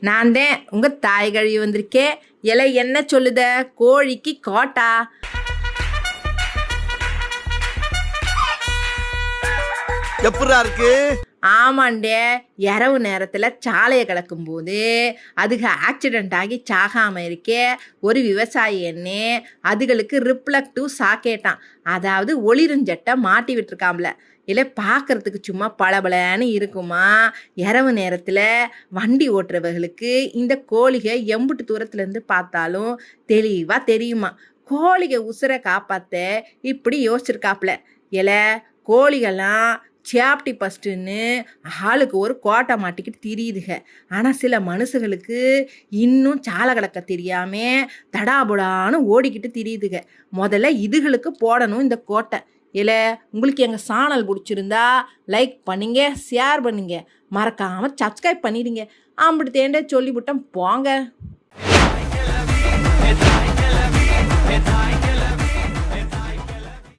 நான் தான் உங்க தாய் கழுவி வந்திருக்கேன். இலை என்ன சொல்லுத? கோழிக்கு கோட்டா. எப்படா இருக்கு? ஆமாண்டே, இரவு நேரத்தில் சாலையை கிடக்கும்போது அதுக்கு ஆக்சிடெண்ட் ஆகி சாகாமல் இருக்கே ஒரு விவசாயி என்ன அதுகளுக்கு ரிப்ளக்டிவ் சாக்கேட்டான், அதாவது ஒளிருஞ்சட்டை மாட்டி விட்டுருக்காம்ல. இல்லை பார்க்குறதுக்கு சும்மா பளபளன்னு இருக்குமா. இரவு நேரத்தில் வண்டி ஓட்டுறவர்களுக்கு இந்த கோழிகை எம்புட்டு தூரத்துலேருந்து பார்த்தாலும் தெளிவாக தெரியுமா. கோழிகை உசுரை காப்பாற்ற இப்படி யோசிச்சிருக்காப்புல. இல்லை கோழிகள்லாம் சேப்டி ஃபஸ்ட்டுன்னு ஆளுக்கு ஒரு கோட்டை மாட்டிக்கிட்டு திரியுதுங்க. ஆனால் சில மனுஷங்களுக்கு இன்னும் சாலை கிடக்க தெரியாமல் தடாபுடான்னு ஓடிக்கிட்டு திரியுதுங்க. முதல்ல இதுகளுக்கு போடணும் இந்த கோட்டை. இல்லை உங்களுக்கு எங்கள் சேனல் பிடிச்சிருந்தா லைக் பண்ணிங்க, ஷேர் பண்ணிங்க, மறக்காமல் சப்ஸ்கிரைப் பண்ணிடுங்க. அப்படி தேண்டே சொல்லிவிட்டேன் போங்க.